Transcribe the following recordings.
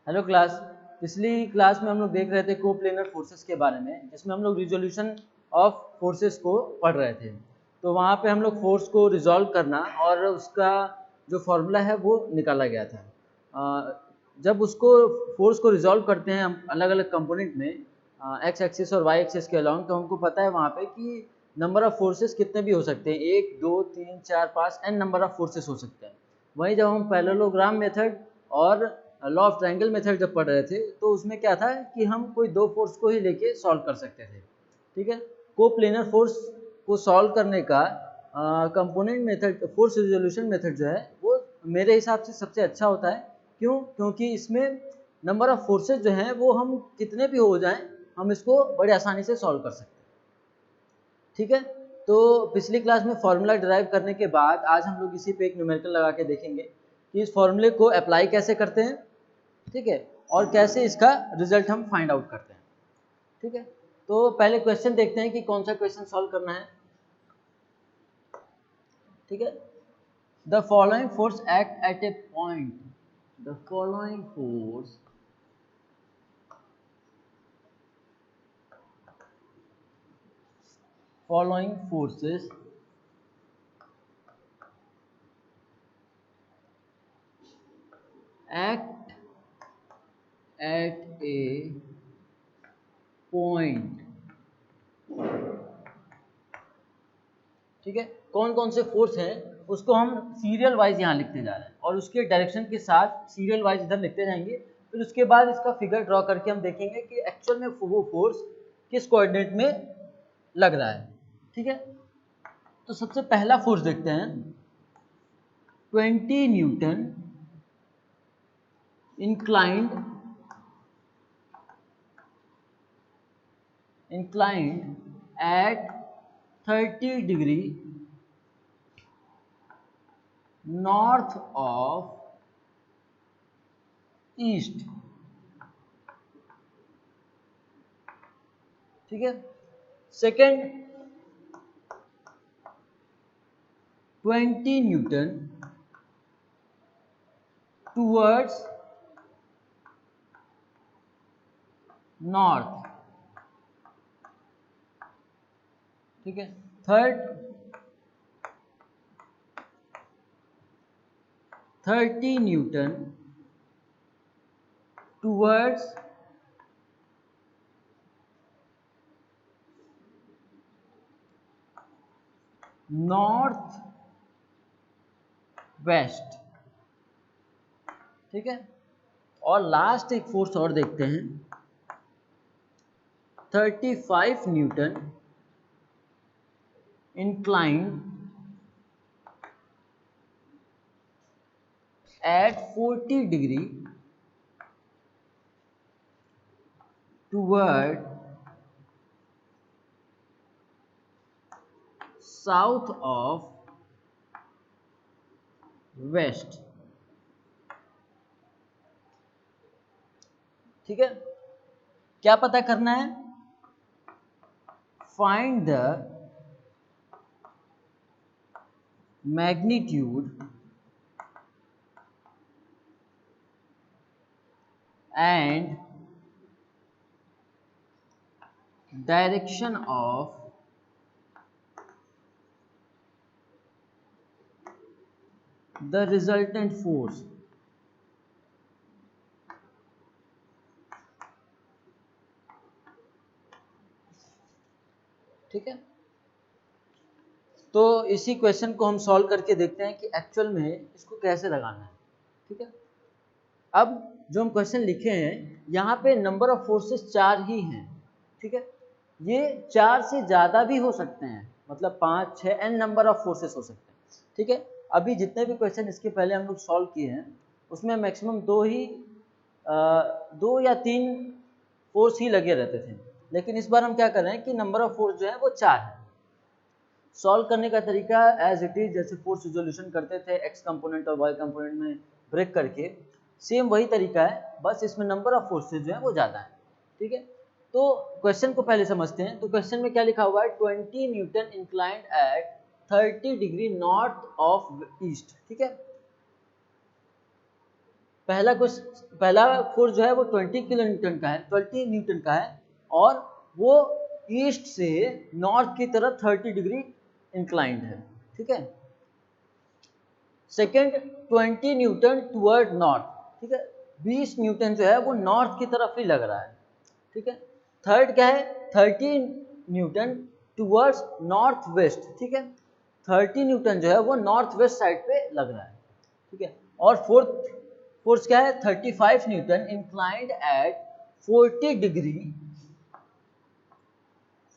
Hello class. पिछली class में हम लोग देख रहे थे कोप्लेनर फोर्सेस के बारे में, जिसमें हम लोग रिजोल्यूशन ऑफ फोर्सेस को पढ़ रहे थे। तो वहाँ पे हम लोग फोर्स को रिजॉल्व करना और उसका जो फॉर्मूला है वो निकाला गया था। जब उसको फोर्स को रिजॉल्व करते हैं हम अलग अलग कंपोनेंट में, एक्स एक्सिस और वाई एक्सिस के अलॉन्ग, तो हमको पता है वहाँ पे कि नंबर ऑफ फोर्सेस कितने भी हो सकते हैं, 1 2 3 4 5 एन नंबर ऑफ फोर्सेस हो सकते हैं। वहीं जब हम पैरेललोग्राम मेथड और लॉ ऑफ ट्रायंगल मेथड जब पढ़ रहे थे तो उसमें क्या था कि हम कोई दो फोर्स को ही लेके सॉल्व कर सकते थे। ठीक है, कोप्लेनर फोर्स को सॉल्व करने का component method, force resolution method जो है वो मेरे हिसाब से सबसे अच्छा होता है। क्यों? क्योंकि इसमें नंबर ऑफ फोर्सेज जो हैं वो हम कितने भी हो जाएं, हम इसको बड़े आसानी से सॉल्व कर सकते हैं। ठीक है, तो पिछली क्लास में फॉर्मूला डिराइव करने के बाद आज हम लोग इसी पे एक न्यूमेरिकल लगा के देखेंगे कि इस फॉर्मूले को अप्लाई कैसे करते हैं। ठीक है, और कैसे इसका रिजल्ट हम फाइंड आउट करते हैं। ठीक है, तो पहले क्वेश्चन देखते हैं कि कौन सा क्वेश्चन सॉल्व करना है। ठीक है, the following force act at A point, the following force following forces act at a point। ठीक है, कौन कौन से फोर्स हैं उसको हम सीरियल वाइज यहाँ लिखते जा रहे हैं और उसके डायरेक्शन के साथ सीरियल वाइज इधर लिखते जाएंगे। फिर उसके बाद इसका फिगर ड्रॉ करके हम देखेंगे कि एक्चुअल में वो फोर्स किस कोऑर्डिनेट में लग रहा है। ठीक है, तो सबसे पहला फोर्स देखते हैं, 20 Newton inclined at 30 degree north of east। ठीक है, सेकेंड, 20 न्यूटन टूवर्ड्स नॉर्थ। ठीक है, third, 30 Newton towards north west. ठीक है, और लास्ट एक फोर्स और देखते हैं, 35 Newton inclined at 40 degree toward south of west। ठीक है, क्या पता करना है? Find the magnitude and direction of the resultant force. ठीक है, तो इसी क्वेश्चन को हम सॉल्व करके देखते हैं कि एक्चुअल में इसको कैसे लगाना है। ठीक है, अब जो हम क्वेश्चन लिखे हैं यहाँ पे नंबर ऑफ फोर्सेस 4 ही हैं। ठीक है, ये 4 से ज़्यादा भी हो सकते हैं, मतलब 5 6 एन नंबर ऑफ फोर्सेस हो सकते हैं। ठीक है, अभी जितने भी क्वेश्चन इसके पहले हम लोग सॉल्व किए हैं उसमें मैक्सिमम 2 या 3 फोर्स ही लगे रहते थे, लेकिन इस बार हम क्या कर रहे हैं कि नंबर ऑफ फोर्स जो है वो 4 है। सॉल्व करने का तरीका एज इट इज, जैसे फोर्स रिजोल्यूशन करते थे एक्स कंपोनेंट और वाई कंपोनेंट में ब्रेक करके, सेम वही तरीका है, बस इसमें नंबर ऑफ फोर्सेज जो है वो ज़्यादा है। ठीक है, तो क्वेश्चन को पहले समझते हैं। तो क्वेश्चन में क्या लिखा हुआ है, 20 Newton inclined eight 30 degree north of east. ठीक है, पहला फोर्स जो है वो 20 किलो न्यूटन का है, 20 न्यूटन का है, और वो ईस्ट से नॉर्थ की तरफ 30 डिग्री इंक्लाइंड है, ठीक है। सेकेंड 20 न्यूटन टुवर्ड नॉर्थ, ठीक है, 20 न्यूटन जो है वो नॉर्थ की तरफ ही लग रहा है, ठीक है। थर्ड क्या है, 30 न्यूटन टुवर्ड्स नॉर्थ वेस्ट, ठीक है, 30 न्यूटन जो है वो नॉर्थ वेस्ट साइड पे लग रहा है, ठीक है। और फोर्थ फोर्स क्या है, 35 newton inclined at 40 degree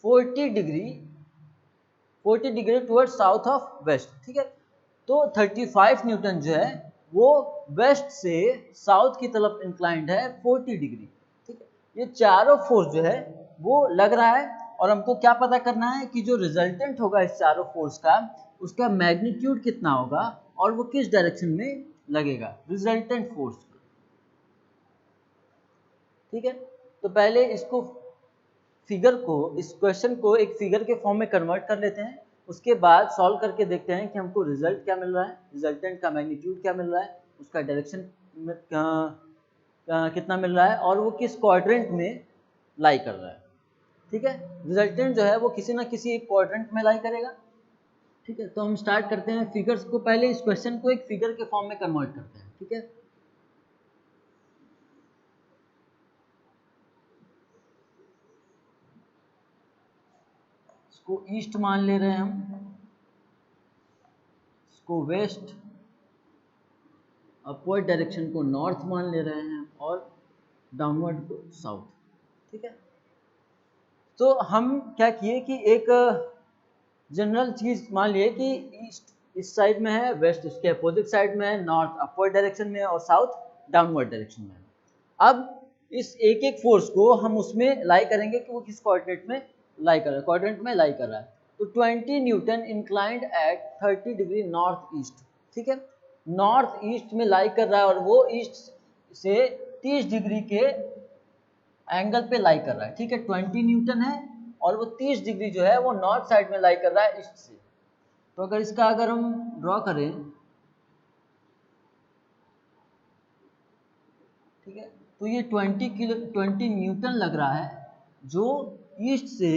40 degree 40 degree toward south of west, ठीक है। तो 35 न्यूटन जो है वो वेस्ट से साउथ की तरफ इंक्लाइंड है 40 डिग्री, ठीक है। ये चारों फोर्स जो है वो लग रहा है, और हमको क्या पता करना है कि जो रिजल्टेंट होगा इस चारों फोर्स का, उसका मैग्नीट्यूड कितना होगा और वो किस डायरेक्शन में लगेगा, रिजल्टेंट फोर्स, ठीक है। तो पहले इस क्वेश्चन को एक फिगर के फॉर्म में कन्वर्ट कर लेते हैं, उसके बाद सॉल्व करके देखते हैं कि हमको रिजल्ट क्या मिल रहा है, रिजल्टेंट का मैग्नीट्यूड क्या मिल रहा है, उसका डायरेक्शन कितना मिल रहा है, और वो किस क्वाड्रेंट में लाई कर रहा है, ठीक है। रिजल्टेंट जो है वो किसी ना किसी एक क्वाड्रेंट में लाई करेगा, ठीक है। तो हम स्टार्ट करते हैं फिगर्स को, पहले इस क्वेश्चन को एक फिगर के फॉर्म में कन्वर्ट करते हैं, ठीक है। इसको ईस्ट मान ले रहे हैं हम, इसको वेस्ट, अपवर्ड डायरेक्शन को नॉर्थ मान ले रहे हैं, और डाउनवर्ड को साउथ, ठीक है। तो हम क्या किए कि एक जनरल चीज मान लिए कि ईस्ट इस साइड में है, वेस्ट इसके अपोजिट साइड में है, नॉर्थ अपवर्ड डायरेक्शन में है, और साउथ डाउनवर्ड डायरेक्शन में है। अब इस एक एक फोर्स को हम उसमें लाई करेंगे कि वो किस कोऑर्डिनेट में लाई कर रहा है, क्वाड्रेंट में लाई कर रहा है। तो 20 Newton inclined eight 30 degree north east, ठीक है, नॉर्थ ईस्ट में लाई कर रहा है, और वो ईस्ट से 30 डिग्री के एंगल पे लाई कर रहा है, ठीक है। 20 न्यूटन है और वो 30 डिग्री जो है वो नॉर्थ साइड में लाई कर रहा है ईस्ट से। तो अगर हम ड्रॉ करें, ठीक है, तो ये 20 न्यूटन लग रहा है जो ईस्ट से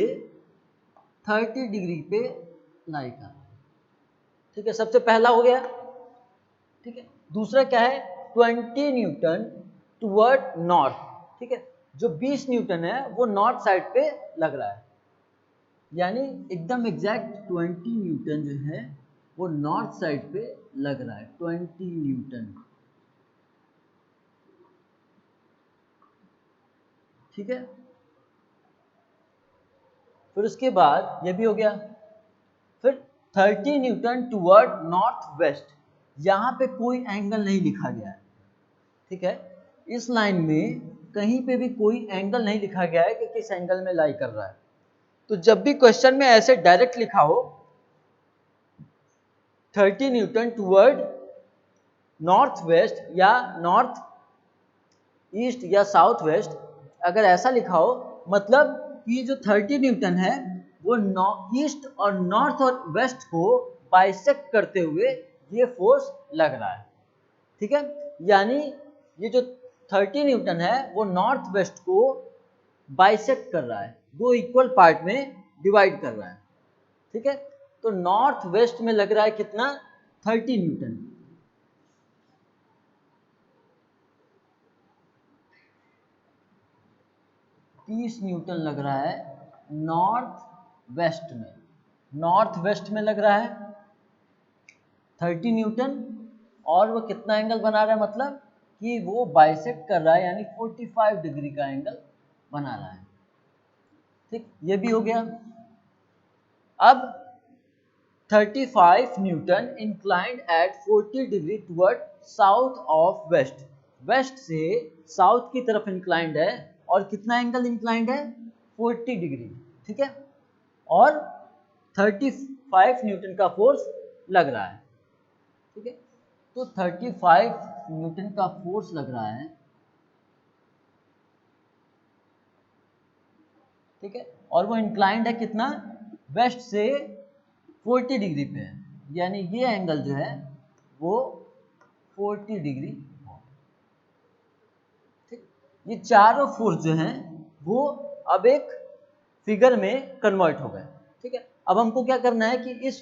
30 डिग्री पे लाई कर रहा है, ठीक है, सबसे पहला हो गया, ठीक है। दूसरा क्या है, 20 न्यूटन टुवर्ड नॉर्थ, ठीक है, जो 20 न्यूटन है वो नॉर्थ साइड पे लग रहा है, यानी एकदम एग्जैक्ट 20 न्यूटन जो है वो नॉर्थ साइड पे लग रहा है, 20 न्यूटन, ठीक है। फिर उसके बाद ये भी हो गया, फिर 30 न्यूटन टुवर्ड नॉर्थ वेस्ट, यहाँ पे कोई एंगल नहीं लिखा गया है, ठीक है, इस लाइन में कहीं पे भी कोई एंगल नहीं लिखा गया है कि किस एंगल में लाई कर रहा है। तो जब भी क्वेश्चन में ऐसे डायरेक्ट लिखा हो 30 न्यूटन टुवर्ड नॉर्थ वेस्ट या नॉर्थ ईस्ट या साउथ वेस्ट, अगर ऐसा लिखा हो, मतलब कि जो 30 न्यूटन है वो ईस्ट और नॉर्थ और वेस्ट को बाइसेक्ट करते हुए ये फोर्स लग रहा है, ठीक है। यानी ये जो 30 न्यूटन है वो नॉर्थ वेस्ट को बाइसेक्ट कर रहा है, दो इक्वल पार्ट में डिवाइड कर रहा है, ठीक है। तो नॉर्थ वेस्ट में लग रहा है कितना, 30 न्यूटन, 30 न्यूटन लग रहा है नॉर्थ वेस्ट में लग रहा है 30 न्यूटन, और वो कितना एंगल बना रहा है, मतलब कि वो बाइसेक्ट कर रहा है, यानी 45 डिग्री का एंगल बना रहा है, ठीक, ये भी हो गया। अब 35 newton inclined at 40 degree toward south of west, west से साउथ की तरफ इंक्लाइंड है, और कितना एंगल इंक्लाइंड है, 40 डिग्री, ठीक है, और 35 न्यूटन का फोर्स लग रहा है, ठीक है। तो 35 न्यूटन का फोर्स लग रहा है, ठीक है, और वो इंक्लाइंड है कितना, वेस्ट से 40 डिग्री पे है, यानी ये एंगल जो है वो 40 डिग्री, ये चारों फोर्स जो हैं वो अब एक फिगर में कन्वर्ट हो गए। ठीक है, अब हमको क्या करना है कि इस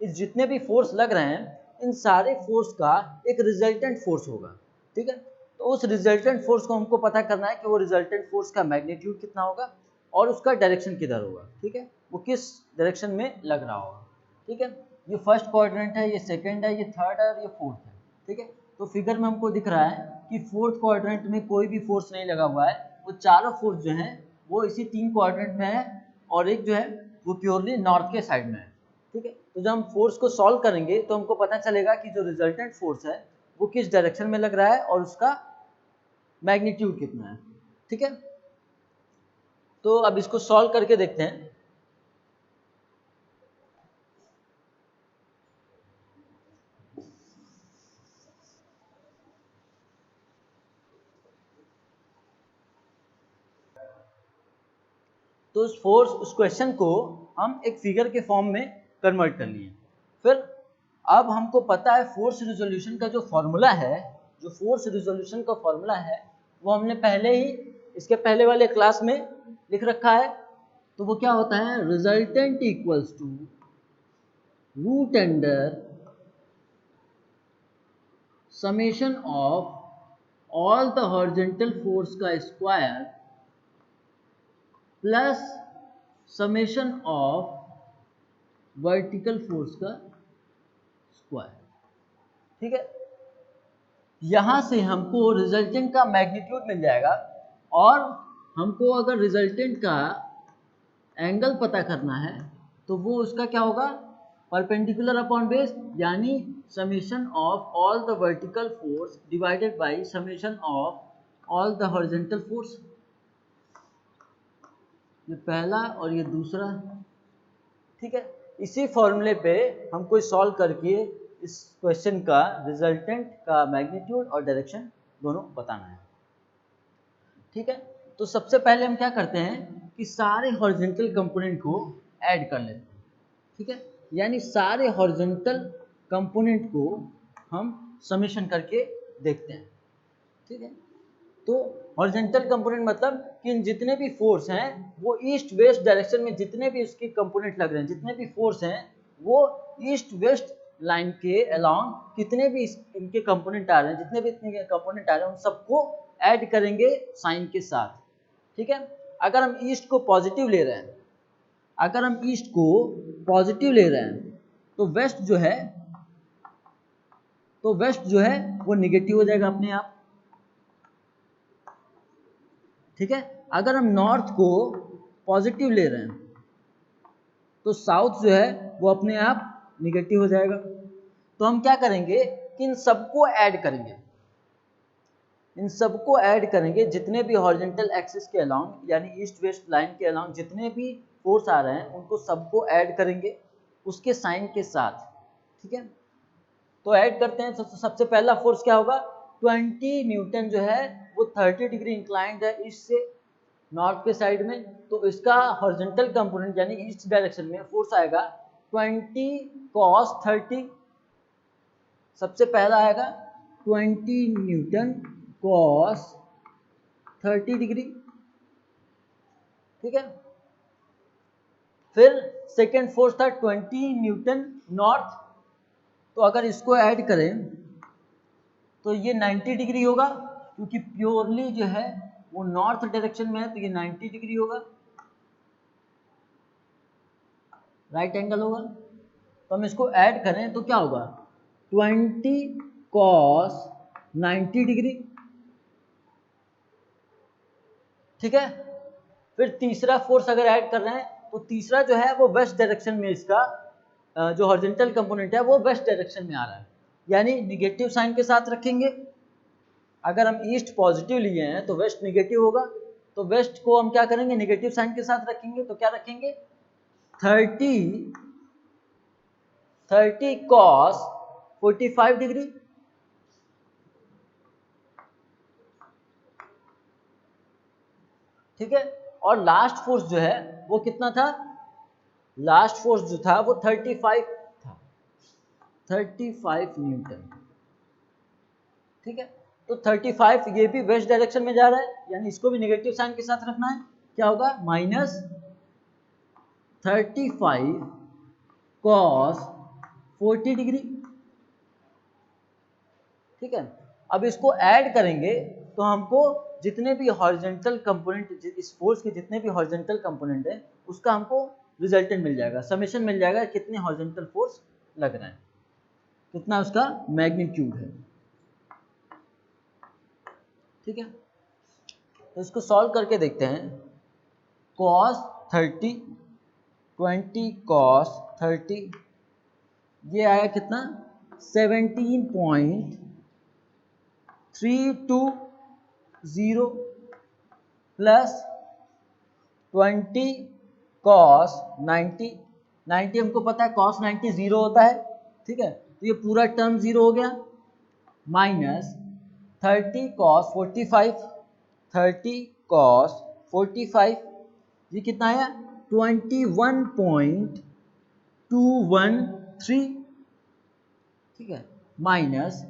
जितने भी फोर्स लग रहे हैं इन सारे फोर्स का एक रिजल्टेंट फोर्स होगा। ठीक है, तो उस रिजल्टेंट फोर्स को हमको पता करना है कि वो रिजल्टेंट फोर्स का मैग्नीट्यूड कितना होगा और उसका डायरेक्शन किधर होगा। ठीक है, वो किस डायरेक्शन में लग रहा होगा। ठीक है, ये फर्स्ट क्वाड्रेंट है, ये सेकंड है, ये थर्ड है और ये फोर्थ है। ठीक है, तो फिगर में हमको दिख रहा है कि फोर्थ क्वाड्रेंट में कोई भी फोर्स नहीं लगा हुआ है, वो चारों फोर्स जो हैं वो इसी 3 क्वाड्रेंट में है और एक जो है वो प्योरली नॉर्थ के साइड में है। ठीक है, तो जब हम फोर्स को सॉल्व करेंगे तो हमको पता चलेगा कि जो रिजल्टेंट फोर्स है वो किस डायरेक्शन में लग रहा है और उसका मैग्नीट्यूड कितना है। ठीक है, तो अब इसको सॉल्व करके देखते हैं। तो उस क्वेश्चन को हम एक फिगर के फॉर्म में कन्वर्ट कर लिए। फिर अब हमको पता है फोर्स रिजोल्यूशन का जो फॉर्मूला है, जो फोर्स रिजोल्यूशन का फॉर्मूला है वो हमने पहले ही इसके पहले वाले क्लास में लिख रखा है। तो वो क्या होता है, resultant equals to root under summation of all the horizontal force का square plus summation of vertical force का स्क्वायर। ठीक है, यहां से हमको रिजल्टेंट का मैग्नीट्यूड मिल जाएगा और हमको अगर रिजल्टेंट का एंगल पता करना है तो वो उसका क्या होगा, परपेंडिकुलर अपॉन बेस, यानी summation of all the vertical force divided by summation of all the horizontal force. ये पहला और ये दूसरा। ठीक है, इसी फॉर्मूले पे हमको सॉल्व करके इस क्वेश्चन का रिजल्टेंट का मैग्नीट्यूड और डायरेक्शन दोनों बताना है। ठीक है, तो सबसे पहले हम क्या करते हैं कि सारे हॉरिजॉन्टल कंपोनेंट को ऐड कर लेते हैं। ठीक है, यानी सारे हॉरिजॉन्टल कंपोनेंट को हम समेशन करके देखते हैं। ठीक है, तो हॉरिजॉन्टल कंपोनेंट मतलब कि जितने भी फोर्स हैं वो ईस्ट वेस्ट डायरेक्शन में जितने भी उसके कंपोनेंट लग रहे हैं, जितने भी फोर्स हैं वो ईस्ट वेस्ट लाइन के अलोंग कितने भी इनके कंपोनेंट आ रहे हैं, जितने भी इतने कंपोनेंट आ रहे हैं उन सबको ऐड करेंगे साइन के साथ। ठीक है, अगर हम ईस्ट को पॉजिटिव ले रहे हैं, अगर हम ईस्ट को पॉजिटिव ले रहे हैं तो वेस्ट जो है वो निगेटिव हो जाएगा अपने आप। ठीक है, अगर हम नॉर्थ को पॉजिटिव ले रहे हैं तो साउथ जो है वो अपने आप निगेटिव हो जाएगा। तो हम क्या करेंगे कि इन सबको ऐड करेंगे, इन सबको ऐड करेंगे जितने भी हॉरिजॉन्टल एक्सिस के अलोंग यानी ईस्ट वेस्ट लाइन के अलोंग जितने भी फोर्स आ रहे हैं उनको सबको ऐड करेंगे उसके साइन के साथ। ठीक है, तो ऐड करते हैं। सबसे पहला फोर्स क्या होगा, 20 न्यूटन जो है वो 30 डिग्री इंक्लाइंड है ईस्ट से नॉर्थ के साइड में, तो इसका हॉरिजॉन्टल कंपोनेंट यानी ईस्ट डायरेक्शन में फोर्स आएगा 20 cos 30। सबसे पहला आएगा 20 न्यूटन cos 30 डिग्री। ठीक है, फिर सेकेंड फोर्स था 20 न्यूटन नॉर्थ, तो अगर इसको ऐड करें तो ये 90 डिग्री होगा क्योंकि प्योरली जो है वो नॉर्थ डायरेक्शन में है, तो ये 90 डिग्री होगा, राइट एंगल होगा। तो हम इसको ऐड करें तो क्या होगा, 20 cos 90 डिग्री। ठीक है, फिर तीसरा फोर्स अगर ऐड कर रहे हैं तो तीसरा जो है वो वेस्ट डायरेक्शन में, इसका जो हॉरिजॉन्टल कंपोनेंट है वो वेस्ट डायरेक्शन में आ रहा है, यानी निगेटिव साइन के साथ रखेंगे। अगर हम ईस्ट पॉजिटिव लिए हैं तो वेस्ट निगेटिव होगा, तो वेस्ट को हम क्या करेंगे, निगेटिव साइन के साथ रखेंगे। तो क्या रखेंगे, 30 cos 45 डिग्री। ठीक है, और लास्ट फोर्स जो है वो कितना था, लास्ट फोर्स जो था वो 35 था, 35 न्यूटन। ठीक है, तो 35 ये भी वेस्ट डायरेक्शन में जा रहा है, यानी इसको भी नेगेटिव साइन के साथ रखना है। क्या होगा? -35 cos 40 डिग्री। ठीक है, अब इसको ऐड करेंगे तो हमको जितने भी हॉरिजॉन्टल कंपोनेंट, इस फोर्स के जितने भी हॉरिजॉन्टल कंपोनेंट है उसका हमको रिजल्टेंट मिल जाएगा, समेशन मिल जाएगा, कितने हॉरिजॉन्टल फोर्स लग रहे हैं, कितना उसका मैग्नीट्यूड है। ठीक है, तो इसको सॉल्व करके देखते हैं। cos 30 20 cos 30 ये आया कितना? 17.320 प्लस 20 cos 90। 90 हमको पता है cos 90 0 होता है। ठीक है, तो ये पूरा टर्म 0 हो गया, माइनस 30 cos 45, 30 cos 45 ये कितना आया? 21.213। ठीक है, माइनस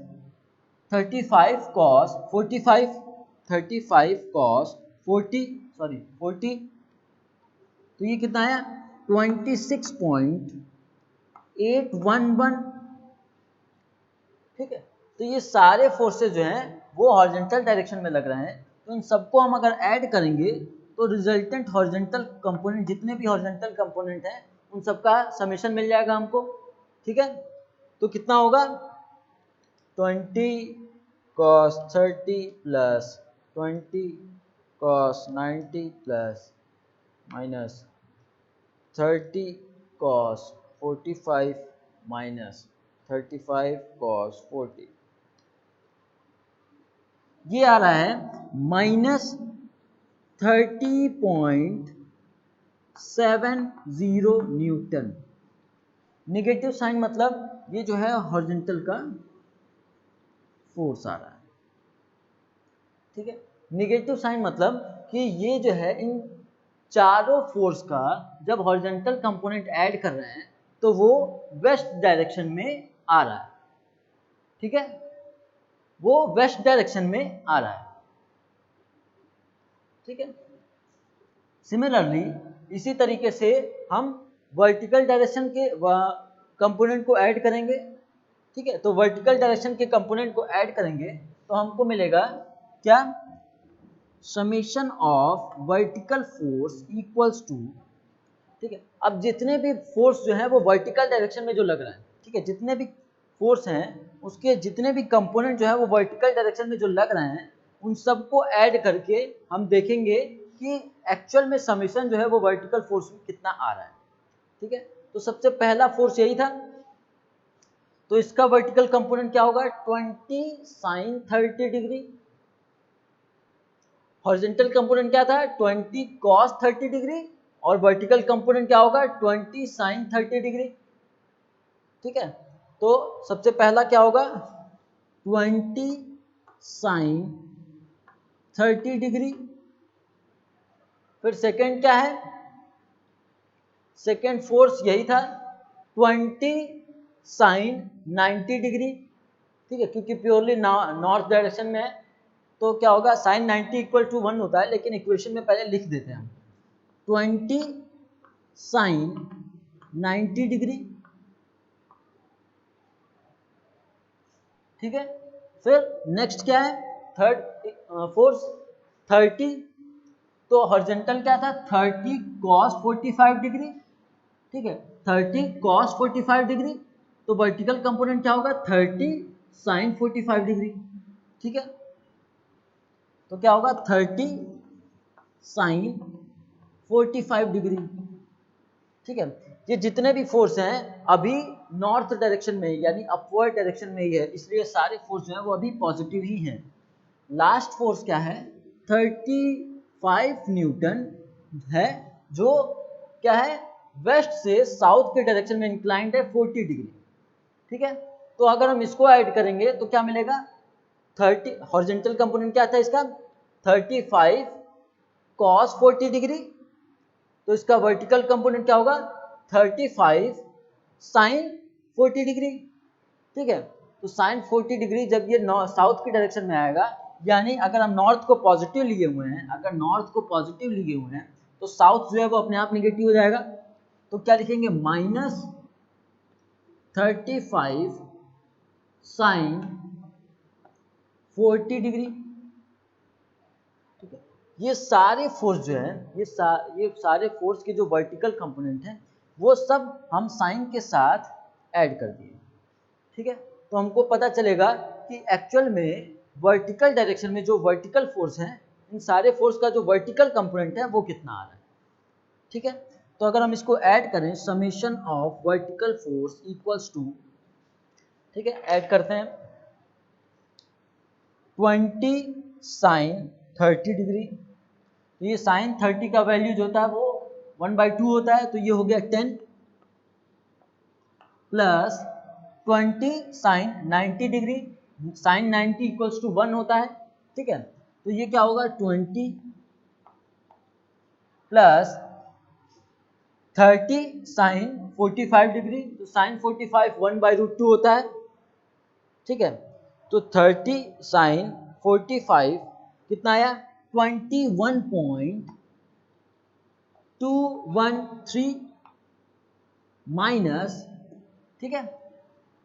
35 cos 45, 35 cos 40 तो ये कितना आया? 26.811। ठीक है, तो ये सारे फोर्सेस जो हैं वो हॉरिजॉन्टल डायरेक्शन में लग रहे हैं, तो इन सबको हम अगर ऐड करेंगे तो रिजल्टेंट हॉरिजॉन्टल कंपोनेंट, जितने भी हॉरिजॉन्टल कंपोनेंट हैं उन सबका समेशन मिल जाएगा हमको। ठीक है, तो कितना होगा? 20 cos 30 plus 20 cos 90 plus minus 30 cos 45 minus 35 cos 40 ये आ रहा है -30.70 न्यूटन। नेगेटिव साइन मतलब ये जो है हॉरिजॉन्टल का फोर्स आ रहा है। ठीक है, नेगेटिव साइन मतलब कि ये जो है इन चारों फोर्स का जब हॉरिजॉन्टल कंपोनेंट ऐड कर रहे हैं तो वो वेस्ट डायरेक्शन में आ रहा है। ठीक है, वो वेस्ट डायरेक्शन में आ रहा है। ठीक है, सिमिलरली इसी तरीके से हम वर्टिकल डायरेक्शन के कंपोनेंट को ऐड करेंगे। ठीक है, तो वर्टिकल डायरेक्शन के कंपोनेंट को ऐड करेंगे तो हमको मिलेगा क्या? Summation of vertical force equals to. ठीक है, अब जितने भी फोर्स जो है वो वर्टिकल डायरेक्शन में जो लग रहा है, ठीक है, जितने भी फोर्स हैं उसके जितने भी कंपोनेंट जो है वो वर्टिकल डायरेक्शन में जो लग रहे हैं उन सबको ऐड करके हम देखेंगे कि एक्चुअल में समेशन जो है वो वर्टिकल फोर्स में कितना आ रहा है। ठीक है, तो सबसे पहला फोर्स यही था, तो इसका वर्टिकल कंपोनेंट क्या होगा? 20 sin 30 डिग्री। हॉरिजॉन्टल कंपोनेंट क्या था? 20 cos 30 डिग्री, और वर्टिकल कंपोनेंट क्या होगा? 20 sin 30 डिग्री। ठीक है, तो सबसे पहला क्या होगा? 20 sin 30 डिग्री। फिर सेकंड क्या है? सेकंड फोर्स यही था 20 sin 90 डिग्री। ठीक है, क्योंकि प्योरली नॉर्थ डायरेक्शन में है तो क्या होगा? sin 90 इक्वल टू 1 होता है, लेकिन इक्वेशन में पहले लिख देते हैं हम 20 sin 90 डिग्री। ठीक है, फिर नेक्स्ट क्या है? थर्ड फोर्स 30, तो हॉरिजॉन्टल क्या था? 30 cos 45 डिग्री। ठीक है, 30 cos 45 डिग्री, तो वर्टिकल कंपोनेंट क्या होगा? 30 sin 45 डिग्री। ठीक है, तो क्या होगा? 30 sin 45 डिग्री। ठीक है, ये जितने भी फोर्स हैं अभी नॉर्थ डायरेक्शन में यानी अपवर्ड डायरेक्शन में ही है, इसलिए सारे फोर्स जो है वो अभी पॉजिटिव ही हैं। लास्ट फोर्स क्या है? 35 न्यूटन है, जो क्या है? वेस्ट से साउथ के डायरेक्शन में इंक्लाइंड है 40 डिग्री। ठीक है, तो अगर हम इसको ऐड करेंगे तो क्या मिलेगा? 30 हॉरिजॉन्टल कंपोनेंट क्या था इसका? 35 cos 40 डिग्री, तो इसका वर्टिकल कंपोनेंट क्या होगा? 35 sin 40 डिग्री। ठीक है, तो साइन 40 डिग्री जब ये साउथ की डायरेक्शन में आएगा, यानी अगर हम नॉर्थ को पॉजिटिव लिए हुए हैं, अगर नॉर्थ को पॉजिटिव लिए हुए हैं तो साउथ जो है वो अपने आप निगेटिव हो जाएगा। तो क्या लिखेंगे, -35 साइन 40 डिग्री। ठीक है, ये सारे फोर्स जो है, ये सारे फोर्स के जो वर्टिकल कंपोनेंट हैं वो सब हम साइन के साथ ऐड कर दिए। ठीक है, तो हमको पता चलेगा कि एक्चुअल में वर्टिकल डायरेक्शन में जो वर्टिकल फोर्स हैं, इन सारे फोर्स का जो वर्टिकल कंपोनेंट है वो कितना आ रहा है। ठीक है, तो अगर हम इसको ऐड करें, summation of vertical force equals to, ठीक है, ऐड करते हैं 20 साइन 30 डिग्री। तो ये साइन 30 का वैल्यू जो होता है वो 1/2 होता है, तो ये हो गया 10 प्लस 20 साइन 90 डिग्री। साइन 90 इक्वल्स टू 1 होता है। ठीक है, तो ये क्या होगा, 20 प्लस 30 साइन 45 डिग्री। तो साइन 45 1/√2 होता है। ठीक है, तो 30 साइन 45 कितना आया, 21.213 माइनस, ठीक है,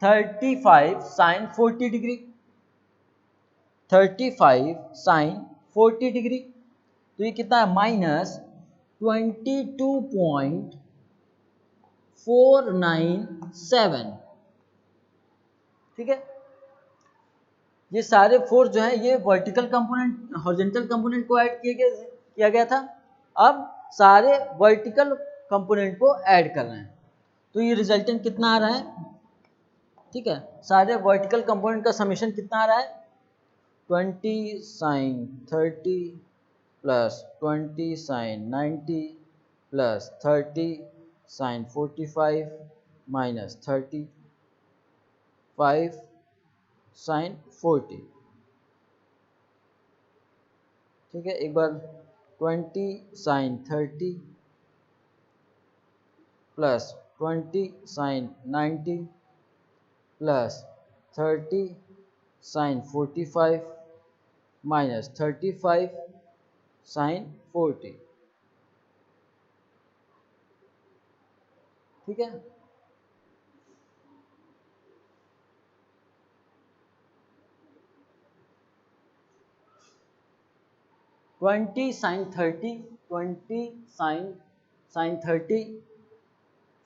35 साइन 40 डिग्री, 35 साइन 40 डिग्री, तो ये कितना है, -22.497। ठीक है, ये सारे फोर्स जो है ये वर्टिकल कंपोनेंट हॉरिजॉन्टल कंपोनेंट को ऐड किया गया था। अब सारे वर्टिकल कंपोनेंट को ऐड कर रहे हैं, तो ये रिजल्टेंट कितना आ रहा है। ठीक है, सारे वर्टिकल कंपोनेंट का समेशन कितना आ रहा है, 20 sine 30 plus 20 sine 90 plus 30 sine 45 minus 35 sine 40। ठीक है, एक बार 20 sine 30 plus 20 sine 90 plus 30 sine 45 minus 35 sine 40। ठीक है, ट्वेंटी साइन 30, 20 साइन 30,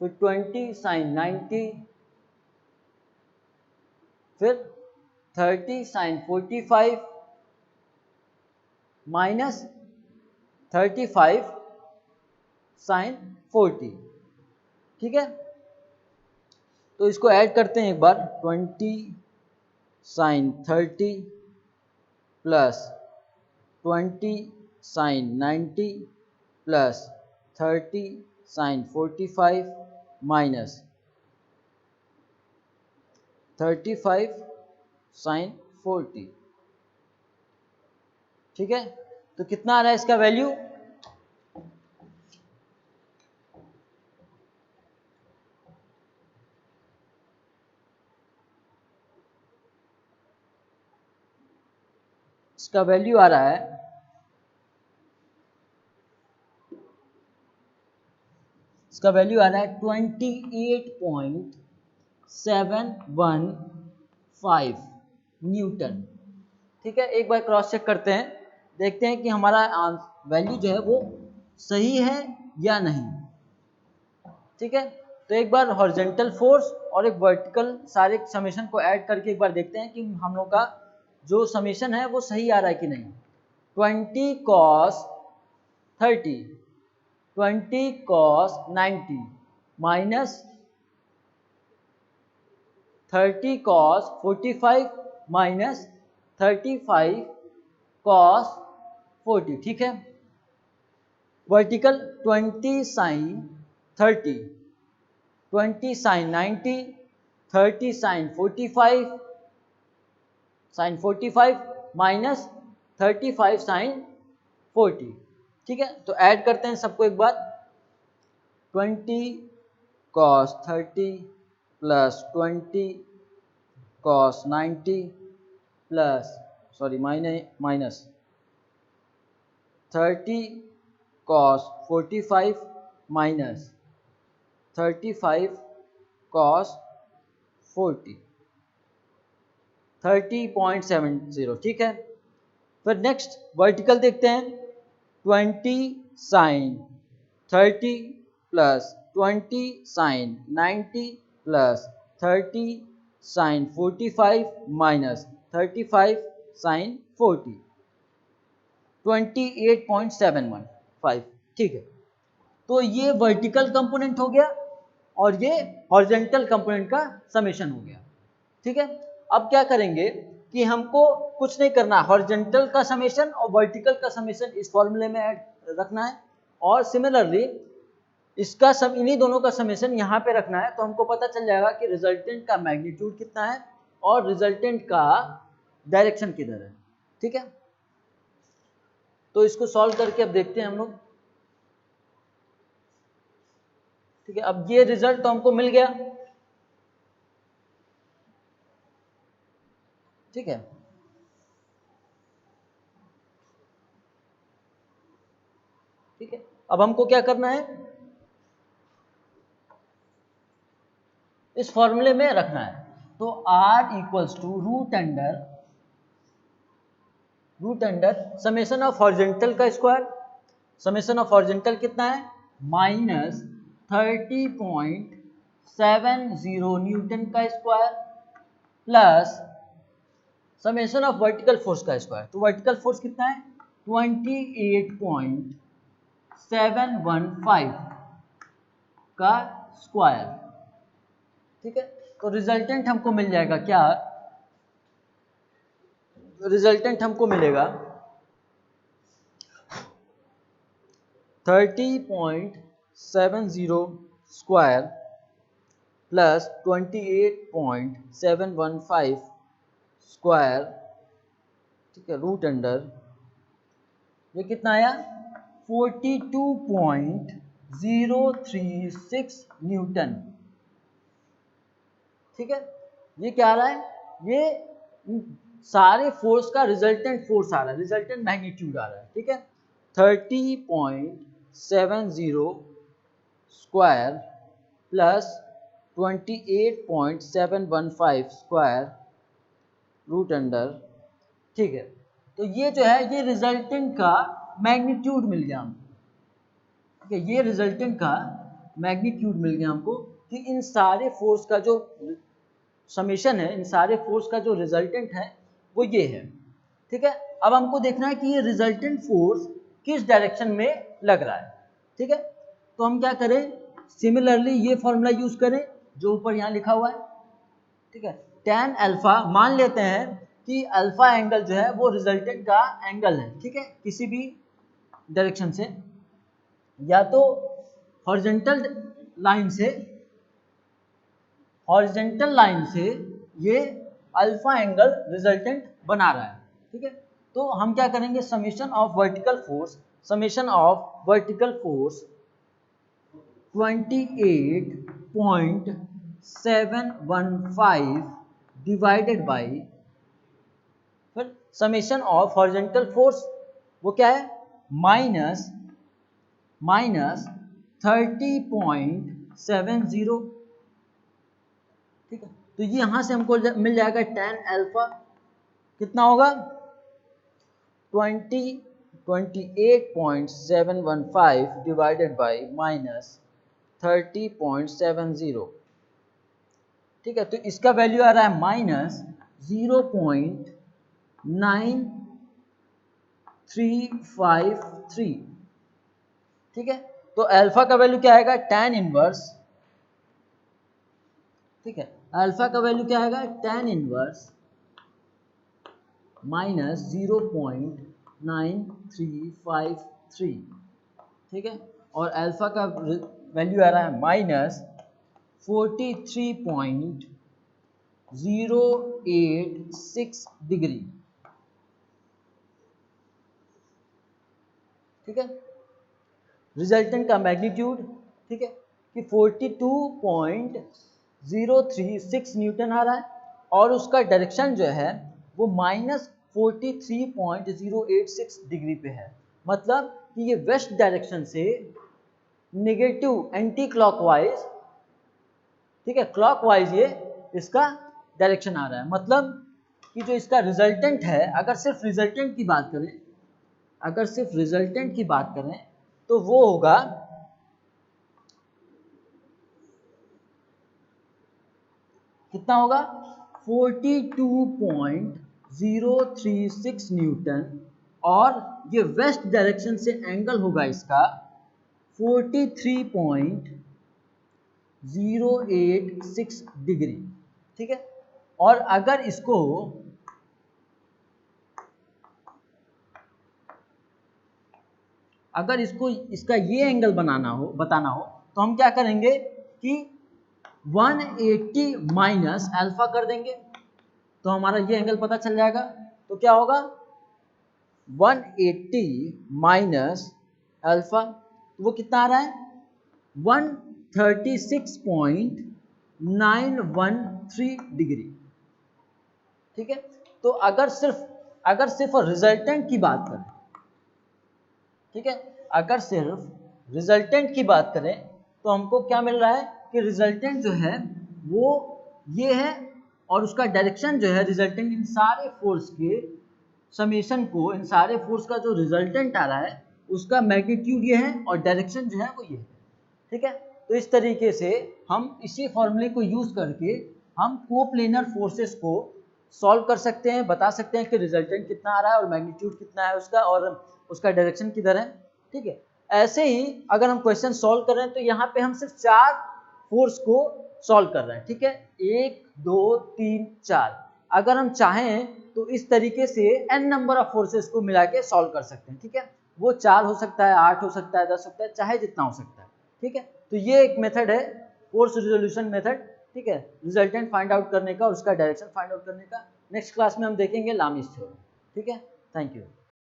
फिर 20 साइन 90, फिर 30 साइन 45 माइनस 35 साइन 40। ठीक है, तो इसको ऐड करते हैं एक बार, 20 sine 30 plus 20 sine 90 plus 30 sine 45 minus 35 sine 40। ठीक है, तो कितना आ रहा है इसका वैल्यू, इसका वैल्यू आ रहा है, इसका वैल्यू आ रहा है 28.715 न्यूटन। ठीक है, एक बार क्रॉस चेक करते हैं, देखते हैं कि हमारा वैल्यू जो है वो सही है या नहीं। ठीक है, तो एक बार हॉरिजॉन्टल फोर्स और एक वर्टिकल सारे समेशन को ऐड करके एक बार देखते हैं कि हम लोग का जो समेशन है वो सही आ रहा है कि नहीं। 20 cos 30, 20 cos 90 minus 30 cos 45 minus 35 cos 40। ठीक है, vertical 20 sine 30, 20 sine 90, 30 sine 45 minus 35 sine 40। ठीक है, तो ऐड करते हैं सबको एक बार, 20 cos 30 plus 20 cos 90 plus minus 30 cos 45 minus 35 cos 40 30.70, ठीक है। फिर नेक्स्ट वर्टिकल देखते हैं, 20 sin 30 plus 20 sin 90 plus 30 sin 45 minus 35 sin 40 28.715, ठीक है। तो ये वर्टिकल कंपोनेंट हो गया और ये हॉरिजॉन्टल कंपोनेंट का समेशन हो गया, ठीक है। अब क्या करेंगे कि हमको कुछ नहीं करना, हॉरिजॉन्टल का समेशन और वर्टिकल का समेशन इस फॉर्मूले में ऐड रखना है, और सिमिलरली इसका सब इन्हीं दोनों का समेशन यहाँ पे रखना है। तो हमको पता चल जाएगा कि रिजल्टेंट का मैग्नीट्यूड कितना है और रिजल्टेंट का डायरेक्शन किधर है, ठीक है। तो इसको सॉल्व करके अब देखते हैं हम लोग, ठीक है। अब ये रिजल्ट तो हमको मिल गया, ठीक है। ठीक है, अब हमको क्या करना है, इस फॉर्मूले में रखना है। तो R equals to root under summation of horizontal का स्क्वायर, समेशन ऑफ हॉरिजॉन्टल कितना है माइनस 30.70 न्यूटन का square plus summation of vertical force का स्क्वायर। तो वर्टिकल फोर्स कितना है 28.715 का स्क्वायर, ठीक है। तो रिजल्टेंट हमको मिल जाएगा क्या, रिजल्टेंट हमको मिलेगा 30.70 स्क्वायर प्लस 28.715 स्क्वायर, ठीक है, रूट अंडर ये कितना आया 42.036 न्यूटन, ठीक है। ये क्या आ रहा है, ये सारे फोर्स का रिजल्टेंट फोर्स आ रहा है, रिजल्टेंट मैग्नीट्यूड आ रहा है, ठीक है। 30.70 square plus 28.715 square root under, ठीक है। तो ये जो है ये रिजल्टेंट का मैग्नीट्यूड मिल गया हमको, ठीक है। ये रिजल्टेंट का मैग्नीट्यूड मिल गया हमको कि इन सारे फोर्स का जो समेशन है, इन सारे फोर्स का जो रिजल्टेंट है वो ये है, ठीक है। अब हमको देखना है कि ये रिजल्टेंट फोर्स किस डायरेक्शन में लग रहा है, ठीक है। तो हम क्या करें, सिमिलरली ये फॉर्मूला यूज करें जो ऊपर यहाँ लिखा हुआ है, ठीक है। tan अल्फा मान लेते हैं कि अल्फा एंगल जो है वो रिजल्टेंट का एंगल है, ठीक है, किसी भी डायरेक्शन से, या तो हॉरिजॉन्टल लाइन से ये अल्फा एंगल रिजल्टेंट बना रहा है, ठीक है। तो हम क्या करेंगे, summation of vertical force 28.715 divided by, फिर समेशन ऑफ हॉरिजॉन्टल फोर्स वो क्या है माइनस 30.70, ठीक है। तो ये यहां से हमको मिल जाएगा tan अल्फा कितना होगा 28.715 डिवाइडेड बाई माइनस 30.70, ठीक है। तो इसका वैल्यू आ रहा है माइनस 0.9353, ठीक है। तो अल्फा का वैल्यू क्या आएगा tan इनवर्स, ठीक है, अल्फा का वैल्यू क्या आएगा tan इनवर्स माइनस 0.9353, ठीक है। और अल्फा का वैल्यू आ रहा है माइनस 43.086 डिग्री, ठीक है। रिजल्टेंट का मैग्नीट्यूड, ठीक है, कि 42.036 न्यूटन आ रहा है और उसका डायरेक्शन जो है वो -43.086 डिग्री पे है। मतलब कि ये वेस्ट डायरेक्शन से नेगेटिव एंटी क्लॉकवाइज, ठीक है, क्लॉकवाइज ये इसका डायरेक्शन आ रहा है। मतलब कि जो इसका रिजल्टेंट है, अगर सिर्फ रिजल्टेंट की बात करें, अगर सिर्फ रिजल्टेंट की बात करें तो वो होगा कितना होगा 42.036 न्यूटन, और ये वेस्ट डायरेक्शन से एंगल होगा इसका 43.086 डिग्री, ठीक है। और अगर इसको इसका ये एंगल बताना हो तो हम क्या करेंगे कि 180 माइनस अल्फा कर देंगे तो हमारा ये एंगल पता चल जाएगा। तो क्या होगा 180 माइनस अल्फा, वो कितना आ रहा है 136.913 डिग्री, ठीक है। तो अगर सिर्फ रिजल्टेंट की बात करें, ठीक है, अगर सिर्फ रिजल्टेंट की बात करें तो हमको क्या मिल रहा है कि रिजल्टेंट जो है वो ये है, और उसका डायरेक्शन जो है रिजल्टेंट इन सारे फोर्स के समेशन को, इन सारे फोर्स का जो रिजल्टेंट आ रहा है उसका मैग्नीट्यूड ये है और डायरेक्शन जो है वो ये है, ठीक है। तो इस तरीके से हम इसी फॉर्मूले को यूज करके हम कोप्लेनर फोर्सेस को सॉल्व कर सकते हैं, बता सकते हैं कि रिजल्टेंट कितना आ रहा है और मैग्नीट्यूड कितना है उसका, और उसका डायरेक्शन किधर है, ठीक है। ऐसे ही अगर हम क्वेश्चन सॉल्व कर रहे हैं तो यहाँ पे हम सिर्फ 4 फोर्स को सॉल्व कर रहे हैं, ठीक है, 1 2 3 4। अगर हम चाहें तो इस तरीके से n नंबर ऑफ फोर्सेस को मिला के सॉल्व कर सकते हैं, ठीक है। वो 4 हो सकता है, 8 हो सकता है, 10 हो सकता है, चाहे जितना हो सकता है, ठीक है। तो ये एक मेथड है फोर्स रिजोल्यूशन मेथड, ठीक है, रिजल्टेंट फाइंड आउट करने का और उसका डायरेक्शन फाइंड आउट करने का। नेक्स्ट क्लास में हम देखेंगे लामीज थ्योरम, ठीक है। Thank you.